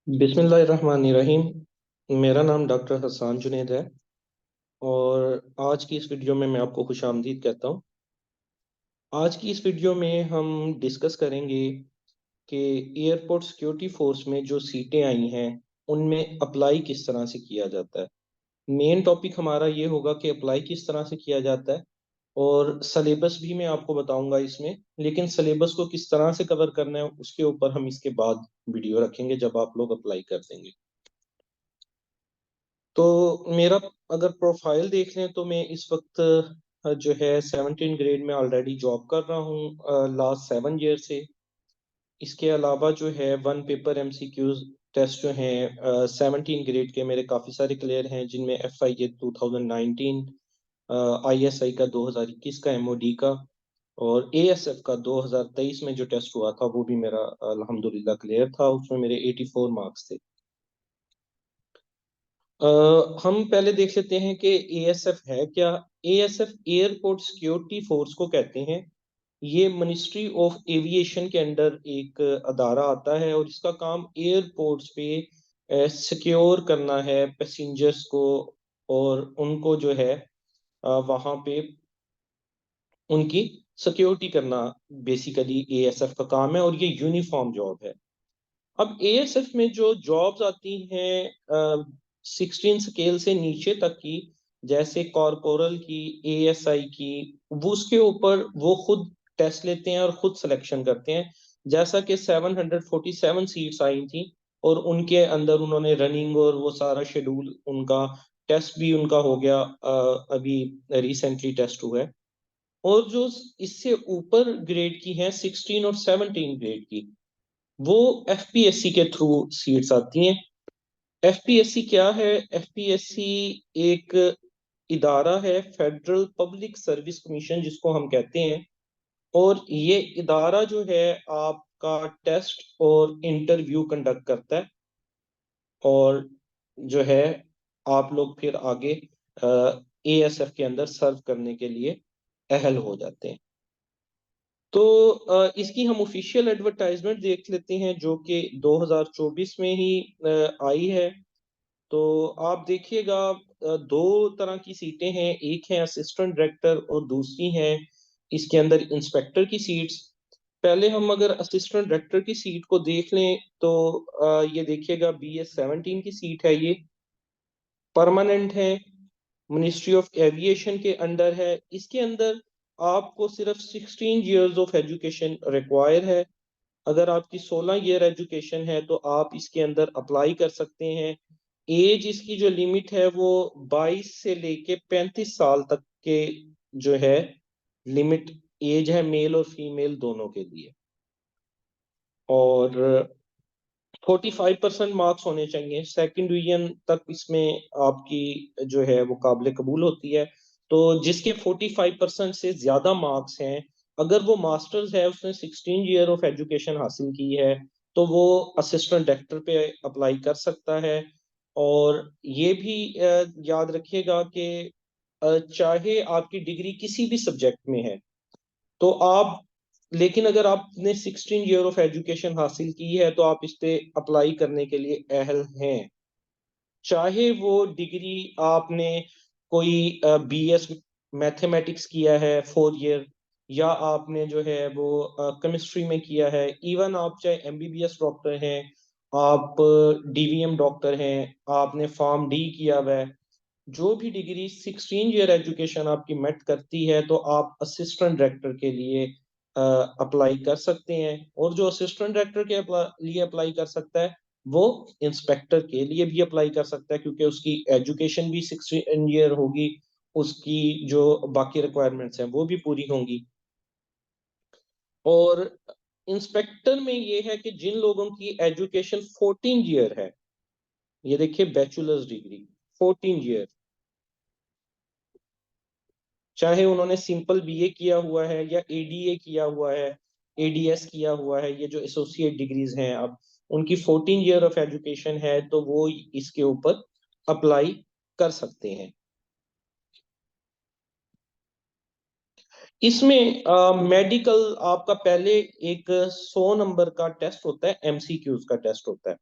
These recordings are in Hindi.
बिस्मिल्लाहिर्रहमानिर्रहीम। मेरा नाम डॉक्टर हसान जुनेद है और आज की इस वीडियो में मैं आपको खुशामदीद कहता हूँ। आज की इस वीडियो में हम डिस्कस करेंगे कि एयरपोर्ट सिक्योरिटी फोर्स में जो सीटें आई हैं उनमें अप्लाई किस तरह से किया जाता है। मेन टॉपिक हमारा ये होगा कि अप्लाई किस तरह से किया जाता है और सलेबस भी मैं आपको बताऊंगा इसमें, लेकिन सलेबस को किस तरह से कवर करना है उसके ऊपर हम इसके बाद वीडियो रखेंगे जब आप लोग अप्लाई कर देंगे। तो मेरा अगर प्रोफाइल देख लें तो मैं इस वक्त जो है 17 ग्रेड में ऑलरेडी जॉब कर रहा हूँ लास्ट 7 ईयर से। इसके अलावा जो है वन पेपर एमसीक्यूज टेस्ट जो हैं 17 ग्रेड के मेरे काफ़ी सारे क्लियर हैं, जिनमें F I A 2019, I S I का 2021 का, एमओडी का और ए एस एफ का 2023 में जो टेस्ट हुआ था वो भी मेरा अल्हम्दुलिल्लाह क्लियर था। उसमें मेरे 84 मार्क्स थे। हम पहले देख लेते हैं कि एएसएफ है क्या। एएसएफ एयरपोर्ट सिक्योरिटी फोर्स को कहते हैं। ये मिनिस्ट्री ऑफ एविएशन के अंडर एक अदारा आता है और इसका काम एयरपोर्ट्स पे सिक्योर करना है पैसेंजर्स को, और उनको जो है वहाँ पे उनकी सिक्योरिटी करना बेसिकली एएसएफ का काम है और ये यूनिफॉर्म जॉब है। अब एएसएफ में जो जॉब्स आती हैं 16 स्केल से नीचे तक की, जैसे कॉरपोरल की, एएसआई की, वो उसके ऊपर वो खुद टेस्ट लेते हैं और खुद सिलेक्शन करते हैं। जैसा कि 747 सीट्स आई थी और उनके अंदर उन्होंने रनिंग और वो सारा शेड्यूल उनका टेस्ट भी उनका हो गया, अभी रिसेंटली टेस्ट हुआ है। और जो इससे ऊपर ग्रेड की हैं 16 और 17 ग्रेड की, वो एफपीएससी के थ्रू सीट्स आती हैं। एफपीएससी क्या है? एफपीएससी एक इदारा है, फेडरल पब्लिक सर्विस कमीशन जिसको हम कहते हैं। और ये इदारा जो है आपका टेस्ट और इंटरव्यू कंडक्ट करता है और जो है आप लोग फिर आगे एएसएफ के अंदर सर्व करने के लिए अहल हो जाते हैं। तो इसकी हम ऑफिशियल एडवर्टाइजमेंट देख लेते हैं जो कि 2024 में ही आई है। तो आप देखिएगा दो तरह की सीटें हैं, एक है असिस्टेंट डायरेक्टर और दूसरी है इसके अंदर इंस्पेक्टर की सीट्स। पहले हम अगर असिस्टेंट डायरेक्टर की सीट को देख लें तो ये देखिएगा BS-17 की सीट है, ये परमानेंट है, मिनिस्ट्री ऑफ एविएशन के अंडर है। इसके अंदर आपको सिर्फ 16 ईयर्स ऑफ एजुकेशन रिक्वायर है। अगर आपकी 16 ईयर एजुकेशन है तो आप इसके अंदर अप्लाई कर सकते हैं। एज इसकी जो लिमिट है वो 22 से लेके 35 साल तक के जो है लिमिट एज है, मेल और फीमेल दोनों के लिए। और 45% मार्क्स होने चाहिए, सेकंड डिवीजन तक इसमें आपकी जो है वो काबिल कबूल होती है। तो जिसके 45% से ज्यादा मार्क्स हैं, अगर वो मास्टर्स है, उसने 16 ईयर ऑफ एजुकेशन हासिल की है, तो वो असिस्टेंट डायरेक्टर पे अप्लाई कर सकता है। और ये भी याद रखिएगा कि चाहे आपकी डिग्री किसी भी सब्जेक्ट में है तो आप, लेकिन अगर आपने 16 ईयर ऑफ एजुकेशन हासिल की है तो आप इस पे अप्लाई करने के लिए अहल हैं। चाहे वो डिग्री आपने कोई बीएस मैथमेटिक्स किया है 4 ईयर, या आपने जो है वो केमिस्ट्री में किया है, इवन आप चाहे एमबीबीएस डॉक्टर हैं, आप डीवीएम डॉक्टर हैं, आपने फार्म डी किया हुआ है, जो भी डिग्री 16 ईयर एजुकेशन आपकी मेट करती है तो आप असिस्टेंट डायरेक्टर के लिए अप्लाई कर सकते हैं। और जो असिस्टेंट डायरेक्टर के लिए अप्लाई कर सकता है वो इंस्पेक्टर के लिए भी अप्लाई कर सकता है, क्योंकि उसकी एजुकेशन भी 16 ईयर होगी, उसकी जो बाकी रिक्वायरमेंट्स हैं वो भी पूरी होंगी। और इंस्पेक्टर में ये है कि जिन लोगों की एजुकेशन 14 ईयर है, ये देखिए बैचलर्स डिग्री 14 ईयर, चाहे उन्होंने सिंपल बीए किया हुआ है या एडीए किया हुआ है, एडीएस किया हुआ है, ये जो एसोसिएट डिग्रीज हैं, अब उनकी 14 ईयर ऑफ एजुकेशन है तो वो इसके ऊपर अप्लाई कर सकते हैं। इसमें मेडिकल आपका पहले एक 100 नंबर का टेस्ट होता है, एमसीक्यूज का टेस्ट होता है।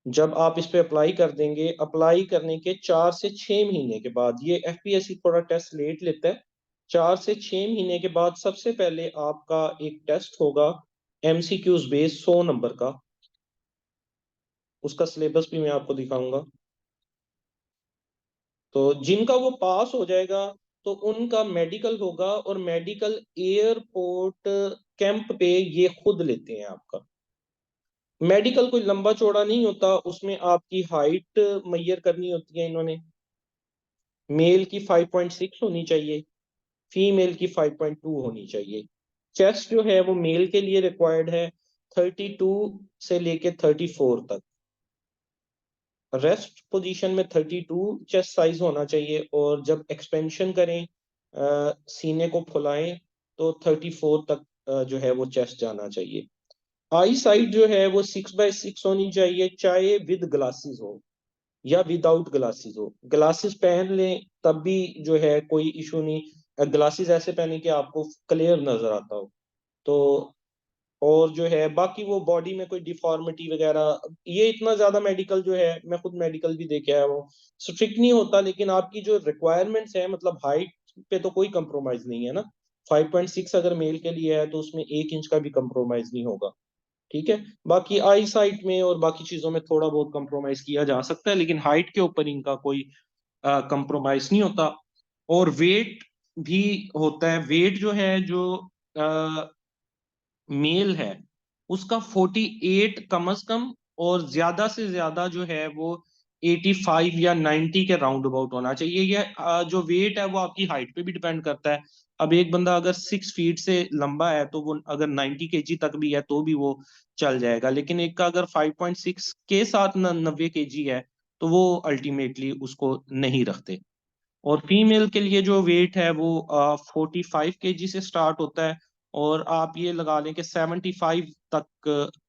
जब आप इस पे अप्लाई कर देंगे, अप्लाई करने के 4 से 6 महीने के बाद, ये एफपीएससी थोड़ा टेस्ट लेट लेता है, 4 से 6 महीने के बाद सबसे पहले आपका एक टेस्ट होगा एमसीक्यूज बेस्ड 100 नंबर का। उसका सिलेबस भी मैं आपको दिखाऊंगा। तो जिनका वो पास हो जाएगा तो उनका मेडिकल होगा, और मेडिकल एयरपोर्ट कैंप पे ये खुद लेते हैं आपका। मेडिकल कोई लंबा चौड़ा नहीं होता, उसमें आपकी हाइट मैयर करनी होती है इन्होंने। मेल की 5.6 होनी चाहिए, फीमेल की 5.2 होनी चाहिए। चेस्ट जो है वो मेल के लिए रिक्वायर्ड है 32 से लेके 34 तक। रेस्ट पोजीशन में 32 चेस्ट साइज होना चाहिए, और जब एक्सपेंशन करें, सीने को फुलाएं, तो 34 तक जो है वो चेस्ट जाना चाहिए। आई साइट जो है वो 6/6 होनी चाहिए, चाहे विद ग्लासेस हो या विदाउट ग्लासेस हो। ग्लासेस पहन लें तब भी जो है कोई इशू नहीं, ग्लासेस ऐसे पहने कि आपको क्लियर नजर आता हो। तो और जो है बाकी वो बॉडी में कोई डिफॉर्मिटी वगैरह, ये इतना ज्यादा मेडिकल जो है, मैं खुद मेडिकल भी देखे आया, वो स्ट्रिक्ट नहीं होता, लेकिन आपकी जो रिक्वायरमेंट्स है, मतलब हाइट पे तो कोई कंप्रोमाइज नहीं है ना। 5.6 अगर मेल के लिए है तो उसमें 1 इंच का भी कंप्रोमाइज नहीं होगा। ठीक है। बाकी आई साइट में और बाकी चीजों में थोड़ा बहुत कंप्रोमाइज किया जा सकता है, लेकिन हाइट के ऊपर इनका कोई कंप्रोमाइज नहीं होता। और वेट भी होता है। वेट जो है, जो मेल है, उसका 48 कम से कम, और ज्यादा से ज्यादा जो है वो 85 या 90 के राउंड अबाउट होना चाहिए। यह जो वेट है वो आपकी हाइट पे भी डिपेंड करता है। अब एक बंदा अगर 6 फीट से लंबा है तो वो अगर 90 केजी तक भी है तो भी वो चल जाएगा, लेकिन एक का अगर 5.6 के साथ 90 केजी है तो वो अल्टीमेटली उसको नहीं रखते। और फीमेल के लिए जो वेट है वो 45 केजी से स्टार्ट होता है, और आप ये लगा लें कि 75 तक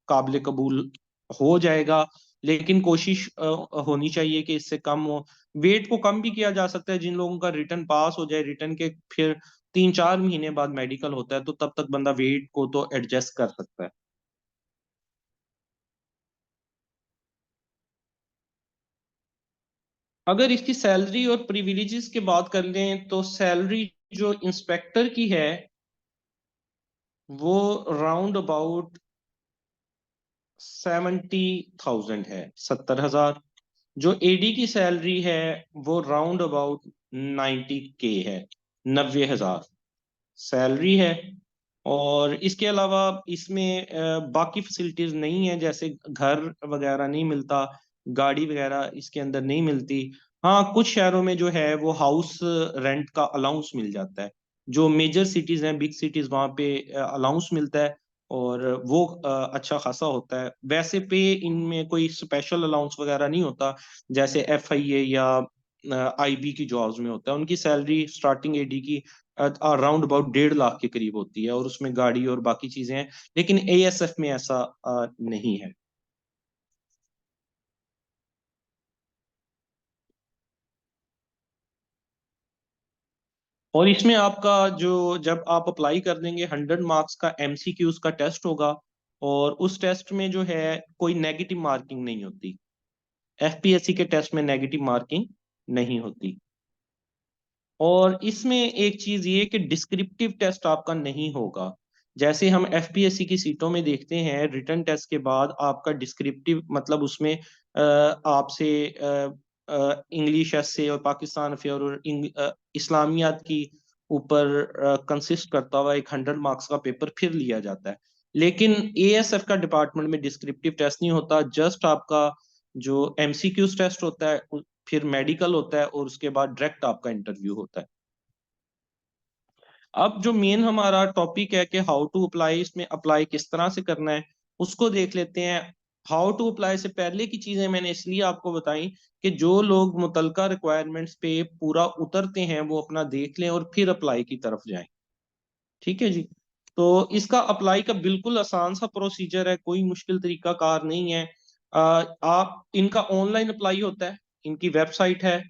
काबिल कबूल हो जाएगा। लेकिन कोशिश होनी चाहिए कि इससे कम हो। वेट को कम भी किया जा सकता है, जिन लोगों का रिटर्न पास हो जाए, रिटर्न के फिर 3-4 महीने बाद मेडिकल होता है, तो तब तक बंदा वेट को तो एडजस्ट कर सकता है। अगर इसकी सैलरी और प्रिविलेजेस की बात कर लें तो सैलरी जो इंस्पेक्टर की है वो राउंड अबाउट 70,000 है, 70,000। जो एडी की सैलरी है वो राउंड अबाउट 90K है, 90,000 सैलरी है। और इसके अलावा इसमें बाकी फैसिलिटीज नहीं है, जैसे घर वगैरह नहीं मिलता, गाड़ी वगैरह इसके अंदर नहीं मिलती। हाँ, कुछ शहरों में जो है वो हाउस रेंट का अलाउंस मिल जाता है। जो मेजर सिटीज हैं, बिग सिटीज, वहाँ पे अलाउंस मिलता है, और वो अच्छा खासा होता है। वैसे पे इनमें कोई स्पेशल अलाउंस वगैरह नहीं होता, जैसे एफआईए या आईबी की जॉब्स में होता है। उनकी सैलरी स्टार्टिंग एडी की अराउंड अबाउट 1.5 लाख के करीब होती है, और उसमें गाड़ी और बाकी चीजें हैं। लेकिन एएसएफ में ऐसा नहीं है। और इसमें आपका जो, जब आप अप्लाई कर देंगे, 100 मार्क्स का एमसीक्यूज का टेस्ट होगा, और उस टेस्ट में जो है कोई नेगेटिव मार्किंग नहीं होती। एफपीएससी के टेस्ट में नेगेटिव मार्किंग नहीं होती। और इसमें एक चीज ये कि डिस्क्रिप्टिव टेस्ट आपका नहीं होगा। जैसे हम एफपीएससी की सीटों में देखते हैं, रिटन टेस्ट के बाद आपका डिस्क्रिप्टिव, मतलब उसमें आपसे इंग्लिश एसे और पाकिस्तान अफेयर और इस्लामियात की ऊपर कंसिस्ट करता हुआ एक 100 मार्क्स का पेपर फिर लिया जाता है। लेकिन एएसएफ का डिपार्टमेंट में डिस्क्रिप्टिव टेस्ट नहीं होता, जस्ट आपका जो एमसीक्यूज टेस्ट होता है, फिर मेडिकल होता है, और उसके बाद डायरेक्ट आपका इंटरव्यू होता है। अब जो मेन हमारा टॉपिक है कि हाउ टू अप्लाई, इसमें अप्लाई किस तरह से करना है, उसको देख लेते हैं। हाउ टू अप्लाई से पहले की चीजें मैंने इसलिए आपको बताई कि जो लोग मुतलका रिक्वायरमेंट्स पे पूरा उतरते हैं वो अपना देख लें और फिर अप्लाई की तरफ जाएं। ठीक है जी। तो इसका अप्लाई का बिल्कुल आसान सा प्रोसीजर है, कोई मुश्किल तरीका कार नहीं है। आप इनका ऑनलाइन अप्लाई होता है, इनकी वेबसाइट है,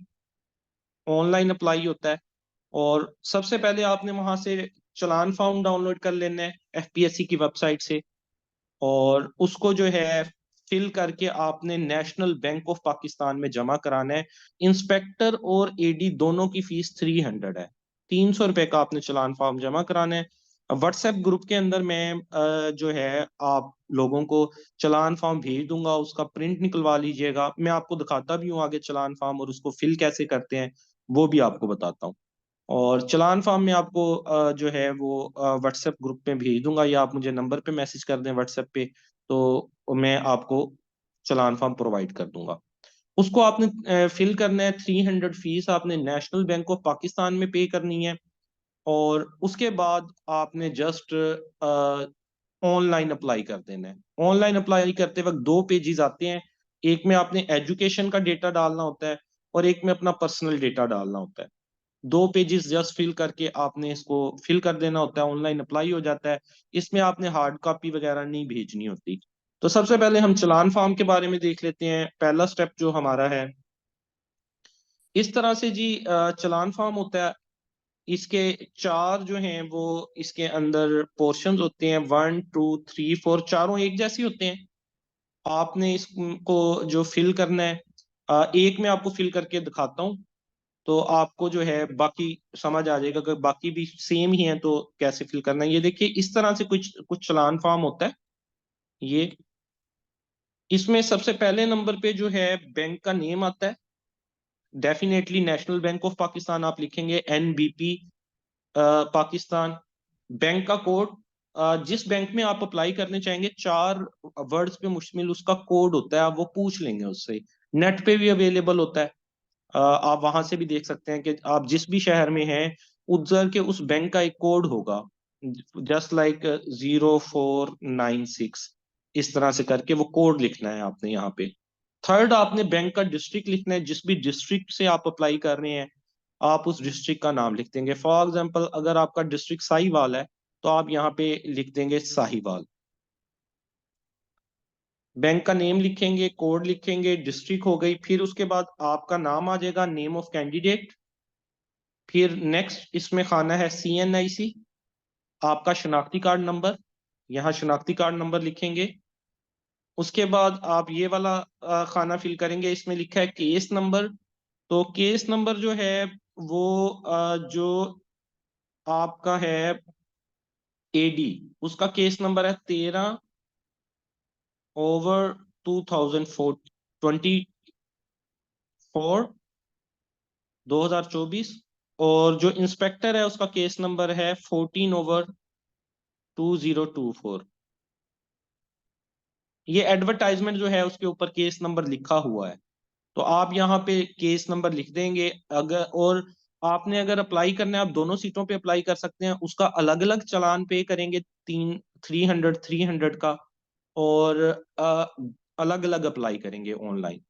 ऑनलाइन अप्लाई होता है। और सबसे पहले आपने वहां से चलान फॉर्म डाउनलोड कर लेना है एफपीएससी की वेबसाइट से, और उसको जो है फिल करके आपने नेशनल बैंक ऑफ पाकिस्तान में जमा कराना है। इंस्पेक्टर और एडी दोनों की फीस 300 है। 300 रुपए का आपने चालान फॉर्म जमा कराना है। व्हाट्सएप ग्रुप के अंदर मैं जो है आप लोगों को चालान फॉर्म भेज दूंगा, उसका प्रिंट निकलवा लीजिएगा। मैं आपको दिखाता भी हूँ आगे चालान फॉर्म और उसको फिल कैसे करते हैं वो भी आपको बताता हूँ। और चालान फॉर्म में आपको जो है वो व्हाट्सएप ग्रुप में भेज दूंगा, या आप मुझे नंबर पे मैसेज कर दें व्हाट्सएप पे, तो मैं आपको चालान फॉर्म प्रोवाइड कर दूंगा। उसको आपने फिल करना है। 300 फीस आपने नेशनल बैंक ऑफ पाकिस्तान में पे करनी है। और उसके बाद आपने जस्ट ऑनलाइन अप्लाई कर देना है। ऑनलाइन अप्लाई करते वक्त दो पेजेस आते हैं। एक में आपने एजुकेशन का डेटा डालना होता है और एक में अपना पर्सनल डेटा डालना होता है। दो पेजेस जस्ट फिल करके आपने इसको फिल कर देना होता है, ऑनलाइन अप्लाई हो जाता है। इसमें आपने हार्ड कॉपी वगैरह नहीं भेजनी होती। तो सबसे पहले हम चालान फॉर्म के बारे में देख लेते हैं। पहला स्टेप जो हमारा है, इस तरह से जी चालान फॉर्म होता है। इसके चार जो हैं वो इसके अंदर पोर्शंस होते हैं, 1 2 3 4, चारों एक जैसे होते हैं। आपने इसको जो फिल करना है, एक में आपको फिल करके दिखाता हूँ, तो आपको जो है बाकी समझ आ जाएगा। अगर बाकी भी सेम ही है तो कैसे फिल करना है। ये देखिए इस तरह से कुछ कुछ चालान फॉर्म होता है ये। इसमें सबसे पहले नंबर पे जो है बैंक का नेम आता है। Definitely national bank of Pakistan आप लिखेंगे, एनबीपी पाकिस्तान। बैंक का कोड, जिस बैंक में आप अप्लाई करने चाहेंगे, 4 वर्ड्स पे मुश्तमिल उसका कोड होता है, आप वो पूछ लेंगे उससे। नेट पे भी अवेलेबल होता है। आप वहां से भी देख सकते हैं कि आप जिस भी शहर में हैं उधर के उस बैंक का एक कोड होगा, जस्ट लाइक 0496। इस तरह से करके वो कोड लिखना है आपने यहाँ पे। थर्ड, आपने बैंक का डिस्ट्रिक्ट लिखना है। जिस भी डिस्ट्रिक्ट से आप अप्लाई कर रहे हैं आप उस डिस्ट्रिक्ट का नाम लिख देंगे। फॉर एग्जाम्पल अगर आपका डिस्ट्रिक्ट साहिवाल है तो आप यहाँ पे लिख देंगे साहिवाल। बैंक का नेम लिखेंगे, कोड लिखेंगे, डिस्ट्रिक्ट हो गई। फिर उसके बाद आपका नाम आ जाएगा, नेम ऑफ कैंडिडेट। फिर नेक्स्ट इसमें खाना है CNIC, आपका शनाख्ती कार्ड नंबर। यहाँ शनाख्ती कार्ड नंबर लिखेंगे। उसके बाद आप ये वाला खाना फिल करेंगे। इसमें लिखा है केस नंबर। तो केस नंबर जो है वो जो आपका है AD, उसका केस नंबर है 13/2024, 2024। और जो इंस्पेक्टर है उसका केस नंबर है 14/2024। ये एडवर्टाइजमेंट जो है उसके ऊपर केस नंबर लिखा हुआ है, तो आप यहाँ पे केस नंबर लिख देंगे। अगर और आपने अगर अप्लाई करना है, आप दोनों सीटों पे अप्लाई कर सकते हैं। उसका अलग अलग चालान पे करेंगे, 300 का। और अलग अलग अप्लाई करेंगे ऑनलाइन।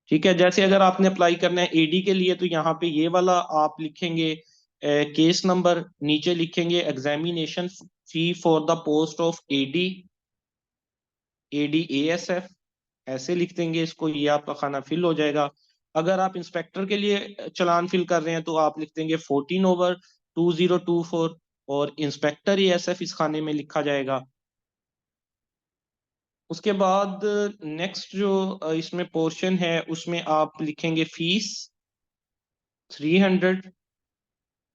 ठीक है, जैसे अगर आपने अप्लाई करना है AD के लिए तो यहाँ पे ये वाला आप लिखेंगे केस नंबर, नीचे लिखेंगे examination fee for the post of ADASF, ऐसे लिख देंगे इसको। ये आपका खाना फिल हो जाएगा। अगर आप इंस्पेक्टर के लिए चालान फिल कर रहे हैं तो आप लिख देंगे 14/2024, और इंस्पेक्टर ASF इस खाने में लिखा जाएगा। उसके बाद नेक्स्ट जो इसमें पोर्शन है उसमें आप लिखेंगे फीस 300।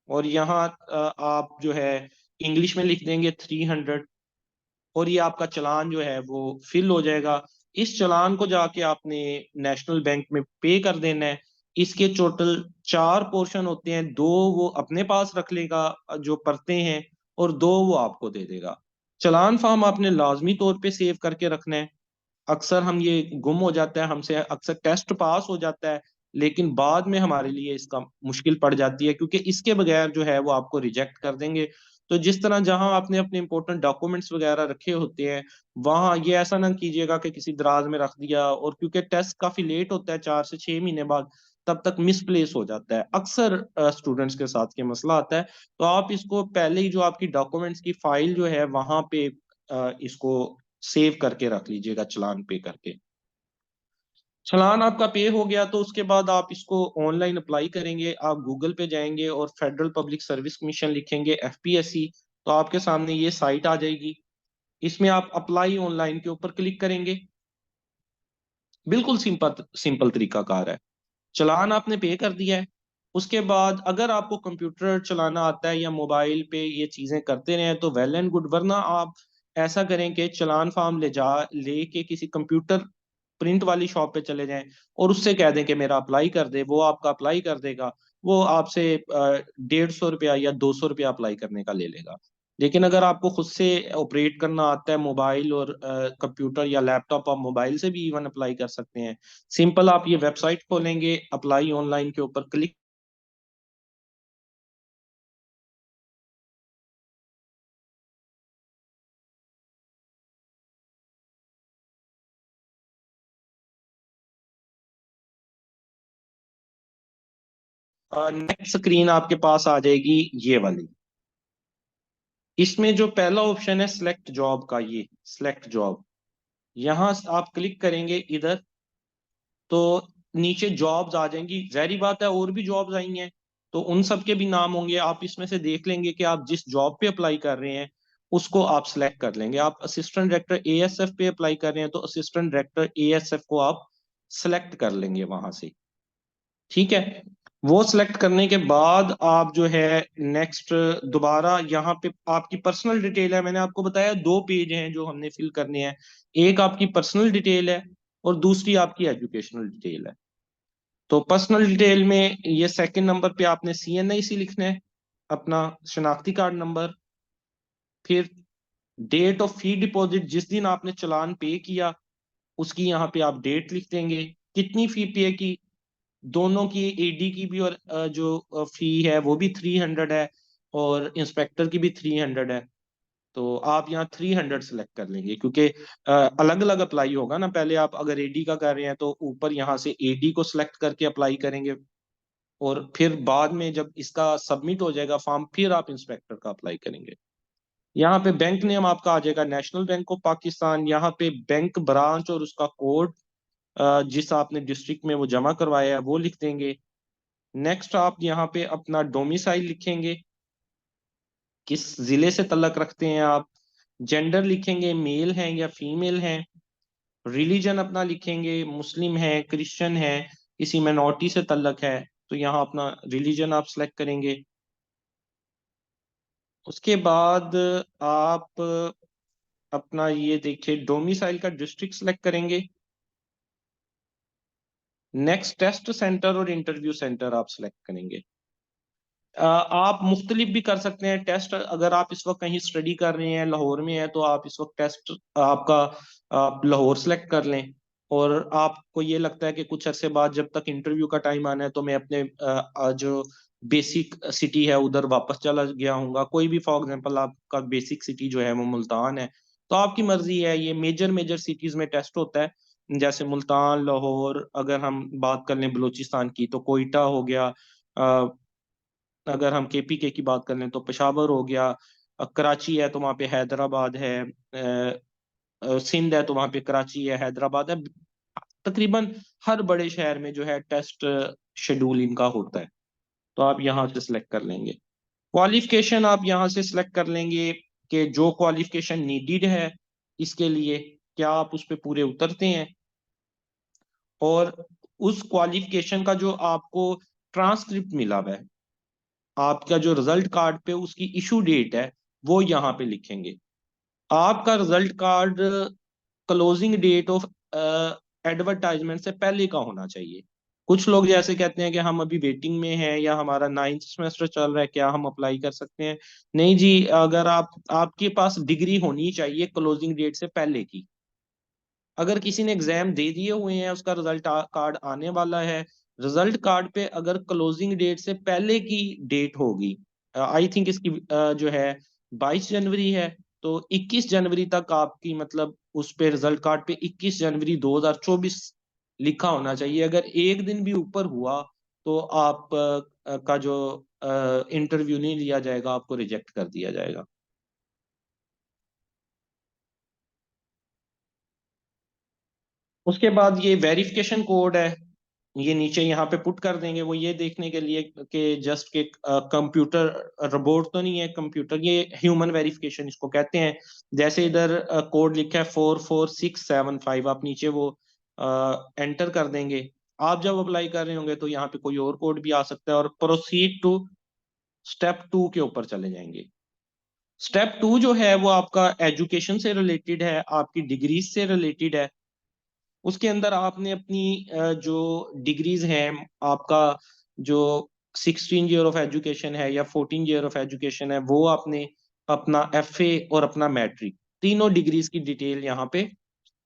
और यहाँ आप जो है इंग्लिश में लिख देंगे 300। और ये आपका चालान जो है वो फिल हो जाएगा। इस चालान को जाके आपने नेशनल बैंक में पे कर देना है। इसके टोटल 4 पोर्शन होते हैं, दो वो अपने पास रख लेगा जो पढ़ते हैं, और दो वो आपको दे देगा। चालान फॉर्म आपने लाजमी तौर पे सेव करके रखना है। अक्सर हम ये गुम हो जाता है हमसे, अक्सर टेस्ट पास हो जाता है लेकिन बाद में हमारे लिए इसका मुश्किल पड़ जाती है, क्योंकि इसके बगैर जो है वो आपको रिजेक्ट कर देंगे। तो जिस तरह जहां आपने अपने इंपॉर्टेंट डॉक्यूमेंट्स वगैरह रखे होते हैं वहां ये ऐसा ना कीजिएगा कि किसी दराज में रख दिया, और क्योंकि टेस्ट काफी लेट होता है 4 से 6 महीने बाद, तब तक मिसप्लेस हो जाता है। अक्सर स्टूडेंट्स के साथ ये मसला आता है। तो आप इसको पहले ही जो आपकी डॉक्यूमेंट्स की फाइल जो है वहां पे इसको सेव करके रख लीजिएगा चालान पे करके। चालान आपका पे हो गया तो उसके बाद आप इसको ऑनलाइन अप्लाई करेंगे। आप गूगल पे जाएंगे और फेडरल पब्लिक सर्विस कमीशन लिखेंगे, FPSC। तो आपके सामने ये साइट आ जाएगी। इसमें आप अप्लाई ऑनलाइन के ऊपर क्लिक करेंगे। बिल्कुल सिंपल सिंपल तरीकाकार है। चालान आपने पे कर दिया है, उसके बाद अगर आपको कंप्यूटर चलाना आता है या मोबाइल पे ये चीजें करते रहे तो वेल एंड गुड, वरना आप ऐसा करें कि चालान फॉर्म लेके किसी कंप्यूटर प्रिंट वाली शॉप पे चले जाएं और उससे कह दें कि मेरा अप्लाई कर दे, वो आपका अप्लाई कर देगा। वो आपसे 150 रुपया या 200 रुपया अप्लाई करने का ले लेगा। लेकिन अगर आपको खुद से ऑपरेट करना आता है मोबाइल और कंप्यूटर या लैपटॉप, आप मोबाइल से भी इवन अप्लाई कर सकते हैं। सिंपल आप ये वेबसाइट खोलेंगे, अप्लाई ऑनलाइन के ऊपर क्लिक, नेक्स्ट स्क्रीन आपके पास आ जाएगी ये वाली। इसमें जो पहला ऑप्शन है सिलेक्ट जॉब का, ये सिलेक्ट जॉब, यहाँ आप क्लिक करेंगे इधर तो नीचे जॉब्स आ जाएंगी। जाहिर बात है और भी जॉब्स आई हैं तो उन सब के भी नाम होंगे। आप इसमें से देख लेंगे कि आप जिस जॉब पे अप्लाई कर रहे हैं उसको आप सिलेक्ट कर लेंगे। आप असिस्टेंट डायरेक्टर एएसएफ पे अप्लाई कर रहे हैं तो असिस्टेंट डायरेक्टर एएसएफ को आप सिलेक्ट कर लेंगे वहां से। ठीक है, वो सिलेक्ट करने के बाद आप जो है नेक्स्ट दोबारा यहाँ पे आपकी पर्सनल डिटेल है। मैंने आपको बताया दो पेज हैं जो हमने फिल करने हैं, एक आपकी पर्सनल डिटेल है और दूसरी आपकी एजुकेशनल डिटेल है। तो पर्सनल डिटेल में ये सेकंड नंबर पे आपने सीएनआईसी लिखना है, अपना शनाख्ती कार्ड नंबर, फिर डेट ऑफ फी डिपॉजिट, जिस दिन आपने चालान पे किया उसकी यहाँ पे आप डेट लिख देंगे, कितनी फी पे की, दोनों की, एडी की भी और जो फी है वो भी 300 है और इंस्पेक्टर की भी 300 है। तो आप यहाँ 300 सेलेक्ट कर लेंगे क्योंकि अलग अलग अप्लाई होगा ना। पहले आप अगर एडी का कर रहे हैं तो ऊपर यहाँ से एडी को सिलेक्ट करके अप्लाई करेंगे और फिर बाद में जब इसका सबमिट हो जाएगा फॉर्म फिर आप इंस्पेक्टर का अप्लाई करेंगे। यहाँ पे बैंक नेम आपका आ जाएगा नेशनल बैंक ऑफ पाकिस्तान, यहाँ पे बैंक ब्रांच और उसका कोड जिस आपने डिस्ट्रिक्ट में वो जमा करवाया है वो लिख देंगे। नेक्स्ट आप यहाँ पे अपना डोमिसाइल लिखेंगे, किस जिले से तल्लक रखते हैं आप, जेंडर लिखेंगे मेल हैं या फीमेल हैं, रिलीजन अपना लिखेंगे मुस्लिम है क्रिश्चियन है किसी माइनॉरिटी से तल्लक है तो यहाँ अपना रिलीजन आप सेलेक्ट करेंगे। उसके बाद आप अपना ये देखिए डोमिसाइल का डिस्ट्रिक्ट सेलेक्ट करेंगे। नेक्स्ट टेस्ट सेंटर और इंटरव्यू सेंटर आप सेलेक्ट करेंगे। आप मुख्तलिफ भी कर सकते हैं टेस्ट। अगर आप इस वक्त कहीं स्टडी कर रहे हैं लाहौर में है तो आप इस वक्त टेस्ट आपका आप लाहौर सेलेक्ट कर लें। और आपको ये लगता है कि कुछ अरसे बाद जब तक इंटरव्यू का टाइम आना है तो मैं अपने जो बेसिक सिटी है उधर वापस चला गया हूँगा, कोई भी फॉर एग्जांपल आपका बेसिक सिटी जो है वो मुल्तान है, तो आपकी मर्जी है। ये मेजर मेजर सिटीज में टेस्ट होता है जैसे मुल्तान लाहौर, अगर हम बात कर लें बलूचिस्तान की तो कोयटा हो गया, अगर हम केपीके की बात कर लें तो पेशावर हो गया, कराची है तो वहाँ पे हैदराबाद है, सिंध है तो वहाँ पे कराची है हैदराबाद है। तकरीबन हर बड़े शहर में जो है टेस्ट शेड्यूल इनका होता है। तो आप यहाँ से सिलेक्ट कर लेंगे। क्वालिफिकेशन आप यहाँ से सिलेक्ट कर लेंगे कि जो क्वालिफिकेशन नीडेड है इसके लिए क्या आप उस पर पूरे उतरते हैं। और उस क्वालिफिकेशन का जो आपको ट्रांसक्रिप्ट मिला हुआ है, आपका जो रिजल्ट कार्ड पे उसकी इशू डेट है वो यहाँ पे लिखेंगे। आपका result card closing date of advertisement से पहले का होना चाहिए। कुछ लोग जैसे कहते हैं कि हम अभी वेटिंग में हैं या हमारा 9th सेमेस्टर चल रहा है, क्या हम अप्लाई कर सकते हैं? नहीं जी, अगर आपके पास डिग्री होनी चाहिए क्लोजिंग डेट से पहले की। अगर किसी ने एग्जाम दे दिए हुए हैं उसका रिजल्ट कार्ड आने वाला है, रिजल्ट कार्ड पे अगर क्लोजिंग डेट से पहले की डेट होगी, आई थिंक इसकी जो है 22 जनवरी है, तो 21 जनवरी तक आपकी मतलब उस पे रिजल्ट कार्ड पे 21 जनवरी 2024 लिखा होना चाहिए। अगर एक दिन भी ऊपर हुआ तो आप का जो इंटरव्यू नहीं लिया जाएगा, आपको रिजेक्ट कर दिया जाएगा। उसके बाद ये वेरिफिकेशन कोड है, ये नीचे यहाँ पे पुट कर देंगे। वो ये देखने के लिए कि जस्ट के कंप्यूटर रोबोट तो नहीं है कंप्यूटर, ये ह्यूमन वेरिफिकेशन इसको कहते हैं। जैसे इधर कोड लिखा है 44675, आप नीचे वो एंटर कर देंगे। आप जब अप्लाई कर रहे होंगे तो यहाँ पे कोई और कोड भी आ सकता है, और प्रोसीड टू स्टेप 2 के ऊपर चले जाएंगे। स्टेप 2 जो है वो आपका एजुकेशन से रिलेटेड है, आपकी डिग्रीज से रिलेटेड है। उसके अंदर आपने अपनी जो डिग्रीज हैं, आपका जो 16 ईयर ऑफ एजुकेशन है या 14 ईयर ऑफ एजुकेशन है, वो आपने अपना एफए और अपना मैट्रिक, तीनों डिग्रीज की डिटेल यहाँ पे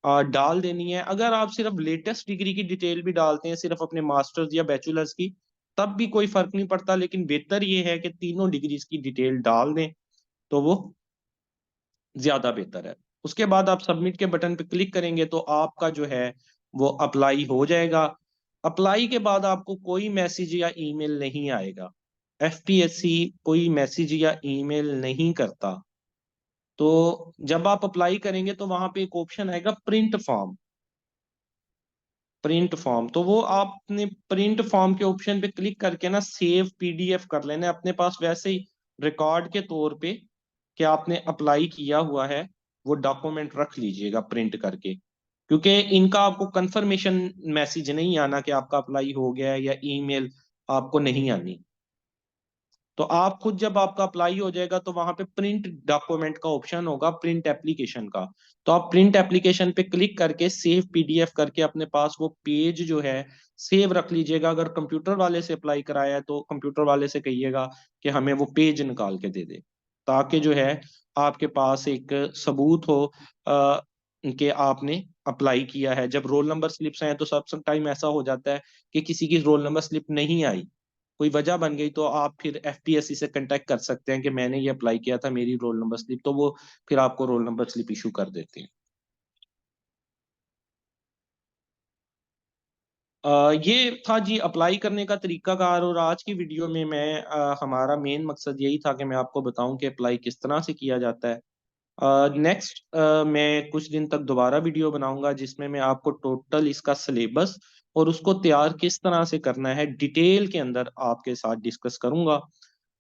डाल देनी है। अगर आप सिर्फ लेटेस्ट डिग्री की डिटेल भी डालते हैं, सिर्फ अपने मास्टर्स या बैचलर्स की, तब भी कोई फर्क नहीं पड़ता, लेकिन बेहतर ये है कि तीनों डिग्रीज की डिटेल डाल दें, तो वो ज्यादा बेहतर है। उसके बाद आप सबमिट के बटन पे क्लिक करेंगे तो आपका जो है वो अप्लाई हो जाएगा। अप्लाई के बाद आपको कोई मैसेज या ईमेल नहीं आएगा। एफपीएससी कोई मैसेज या ईमेल नहीं करता। तो जब आप अप्लाई करेंगे तो वहां पे एक ऑप्शन आएगा प्रिंट फॉर्म। प्रिंट फॉर्म, तो वो आपने प्रिंट फॉर्म के ऑप्शन पे क्लिक करके ना सेव पीडीएफ कर लेना है अपने पास, वैसे ही रिकॉर्ड के तौर पे कि आपने अप्लाई किया हुआ है, वो डॉक्यूमेंट रख लीजिएगा प्रिंट करके। क्योंकि इनका आपको कंफर्मेशन मैसेज नहीं आना कि आपका अप्लाई हो गया है, या ईमेल आपको नहीं आनी। तो आप खुद जब आपका अप्लाई हो जाएगा तो वहां पे प्रिंट डॉक्यूमेंट का ऑप्शन होगा, प्रिंट एप्लीकेशन का। तो आप प्रिंट एप्लीकेशन पे क्लिक करके सेव पीडीएफ करके अपने पास वो पेज जो है सेव रख लीजिएगा। अगर कंप्यूटर वाले से अप्लाई कराया है तो कंप्यूटर वाले से कहिएगा कि हमें वो पेज निकाल के दे दे, ताकि जो है आपके पास एक सबूत हो कि आपने अप्लाई किया है। जब रोल नंबर स्लिप्स आए तो सब टाइम ऐसा हो जाता है कि किसी की रोल नंबर स्लिप नहीं आई, कोई वजह बन गई, तो आप फिर एफपीएससी से कांटेक्ट कर सकते हैं कि मैंने ये अप्लाई किया था, मेरी रोल नंबर स्लिप, तो वो फिर आपको रोल नंबर स्लिप इशू कर देते हैं। ये था जी अप्लाई करने का तरीकाकार, और आज की वीडियो में मैं हमारा मेन मकसद यही था कि मैं आपको बताऊं कि अप्लाई किस तरह से किया जाता है। नेक्स्ट मैं कुछ दिन तक दोबारा वीडियो बनाऊंगा जिसमें मैं आपको टोटल इसका सिलेबस और उसको तैयार किस तरह से करना है डिटेल के अंदर आपके साथ डिस्कस करूंगा।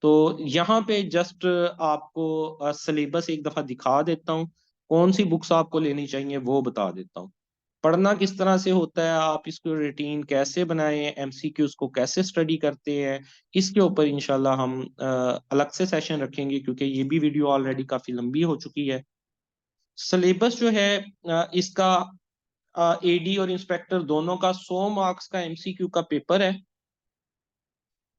तो यहाँ पे जस्ट आपको सिलेबस एक दफा दिखा देता हूँ, कौन सी बुक्स आपको लेनी चाहिए वो बता देता हूँ। पढ़ना किस तरह से होता है, आप इसको रूटीन कैसे बनाएं, एमसीक्यूज को कैसे स्टडी करते हैं, इसके ऊपर इंशाल्लाह हम अलग से सेशन रखेंगे, क्योंकि ये भी वीडियो ऑलरेडी काफी लंबी हो चुकी है। सिलेबस जो है इसका एडी और इंस्पेक्टर दोनों का 100 मार्क्स का एमसीक्यू का पेपर है,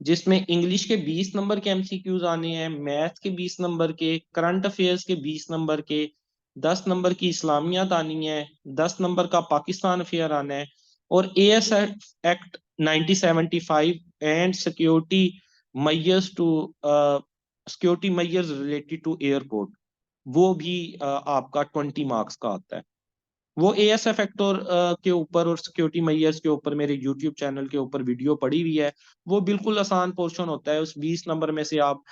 जिसमें इंग्लिश के 20 नंबर के एमसीक्यूज आने हैं, मैथ के 20 नंबर के, करंट अफेयर्स के 20 नंबर के, 10 नंबर की इस्लामियात आनी है, 10 नंबर का पाकिस्तान अफेयर आना है, और AS act 1975 and measures to security measures related to airport, वो भी आपका 20 मार्क्स का आता है। वो एएसएफ एक्टर के ऊपर और सिक्योरिटी मैयर्स के ऊपर मेरे यूट्यूब चैनल के ऊपर वीडियो पड़ी हुई है। वो बिल्कुल आसान पोर्शन होता है, उस 20 नंबर में से आप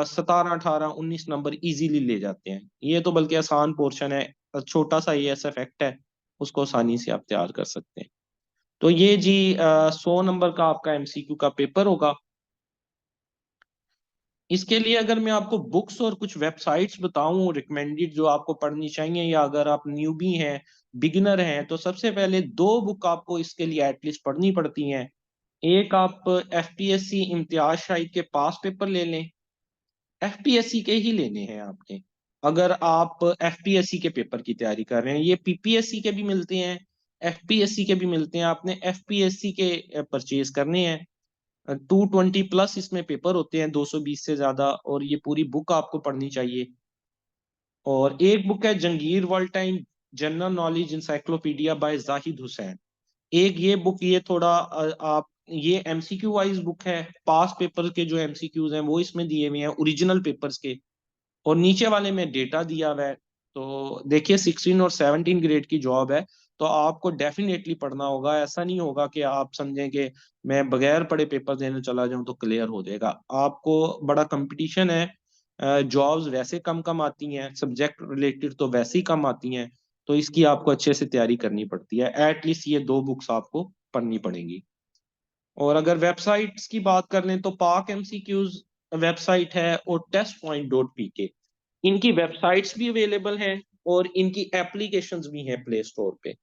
17 18 19 नंबर इजीली ले जाते हैं। ये तो बल्कि आसान पोर्शन है, छोटा सा एएसएफ एक्ट है, उसको आसानी से आप तैयार कर सकते हैं। तो ये जी 100 नंबर का आपका एमसीक्यू का पेपर होगा। इसके लिए अगर मैं आपको बुक्स और कुछ वेबसाइट्स बताऊं रिकमेंडेड जो आपको पढ़नी चाहिए, या अगर आप न्यूबी हैं, बिगिनर हैं, तो सबसे पहले दो बुक आपको इसके लिए एटलीस्ट पढ़नी पड़ती हैं। एक आप एफपीएससी इम्तियाज शाहिद के पास पेपर ले लें, एफपीएससी के ही लेने हैं आपके। अगर आप एफपीएससी के पेपर की तैयारी कर रहे हैं, ये पीपीएससी के भी मिलते हैं, एफपीएससी के भी मिलते हैं, आपने एफपीएससी के परचेज करने हैं। 220 प्लस इसमें पेपर होते हैं, 220 से ज्यादा, और ये पूरी बुक आपको पढ़नी चाहिए। और एक बुक है जंगीर world time general knowledge encyclopedia by Zahid Hussain. एक ये बुक, ये थोड़ा आप, ये एमसीक्यू वाइज बुक है, पास पेपर के जो एमसीक्यूज हैं वो इसमें दिए हुए हैं ओरिजिनल पेपर्स के, और नीचे वाले में डेटा दिया हुआ है। तो देखिए 16 और 17 ग्रेड की जॉब है, तो आपको डेफिनेटली पढ़ना होगा। ऐसा नहीं होगा कि आप समझें कि मैं बगैर पढ़े पेपर देने चला जाऊं तो क्लियर हो जाएगा। आपको बड़ा कंपटीशन है, जॉब्स वैसे कम कम आती हैं, सब्जेक्ट रिलेटेड तो वैसे ही कम आती हैं, तो इसकी आपको अच्छे से तैयारी करनी पड़ती है। एटलीस्ट ये दो बुक्स आपको पढ़नी पड़ेंगी। और अगर वेबसाइट्स की बात कर लें तो पाक एमसीक्यूज वेबसाइट है, और टेस्ट पॉइंट डॉट पीके, इनकी वेबसाइट्स भी अवेलेबल हैं और इनकी एप्लीकेशंस भी हैं प्ले स्टोर पे।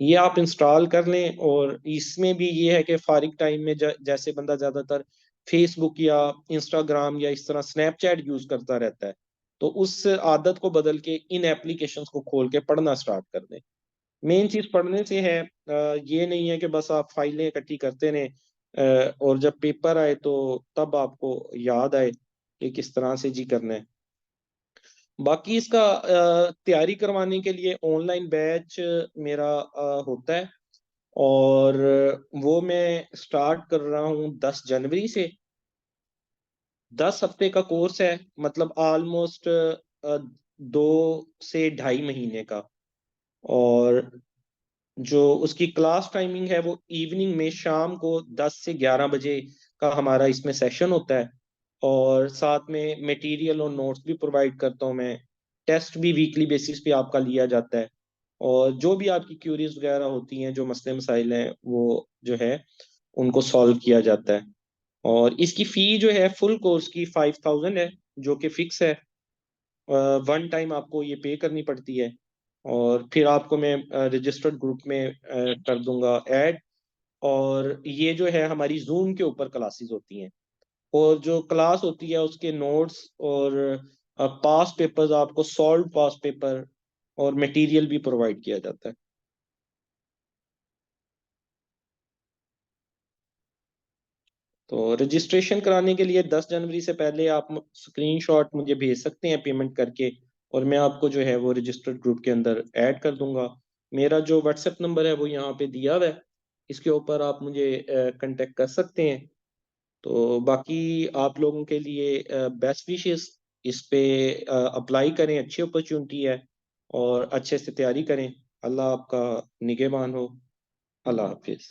ये आप इंस्टॉल कर लें। और इसमें भी ये है कि फारिग टाइम में जैसे बंदा ज्यादातर फेसबुक या इंस्टाग्राम या इस तरह स्नैपचैट यूज करता रहता है, तो उस आदत को बदल के इन एप्लीकेशंस को खोल के पढ़ना स्टार्ट कर दें। मेन चीज पढ़ने से है, ये नहीं है कि बस आप फाइलें इकट्ठी करते रहें, और जब पेपर आए तो तब आपको याद आए कि किस तरह से जी करना है। बाकी इसका तैयारी करवाने के लिए ऑनलाइन बैच मेरा होता है, और वो मैं स्टार्ट कर रहा हूँ 10 जनवरी से। 10 हफ्ते का कोर्स है, मतलब ऑलमोस्ट 2 से ढाई महीने का। और जो उसकी क्लास टाइमिंग है वो इवनिंग में शाम को 10 से 11 बजे का हमारा इसमें सेशन होता है। और साथ में मटेरियल और नोट्स भी प्रोवाइड करता हूँ मैं। टेस्ट भी वीकली बेसिस पे आपका लिया जाता है। और जो भी आपकी क्यूरीज वगैरह होती हैं, जो मसले मसाइल हैं, वो जो है उनको सॉल्व किया जाता है। और इसकी फी जो है फुल कोर्स की 5000 है, जो कि फिक्स है। वन टाइम आपको ये पे करनी पड़ती है। और फिर आपको मैं रजिस्टर्ड ग्रुप में कर दूंगा ऐड। और ये जो है हमारी जूम के ऊपर क्लासेस होती हैं। और जो क्लास होती है उसके नोट्स और पास पेपर्स, आपको सॉल्व पास पेपर और मटेरियल भी प्रोवाइड किया जाता है। तो रजिस्ट्रेशन कराने के लिए 10 जनवरी से पहले आप स्क्रीनशॉट मुझे भेज सकते हैं पेमेंट करके, और मैं आपको जो है वो रजिस्टर्ड ग्रुप के अंदर ऐड कर दूंगा। मेरा जो व्हाट्सएप नंबर है वो यहाँ पे दिया हुआ है, इसके ऊपर आप मुझे कांटेक्ट कर सकते हैं। तो बाकी आप लोगों के लिए बेस्ट विशेस। इस पे अप्लाई करें, अच्छी अपॉर्चुनिटी है, और अच्छे से तैयारी करें। अल्लाह आपका निगहबान हो। अल्लाह हाफिज।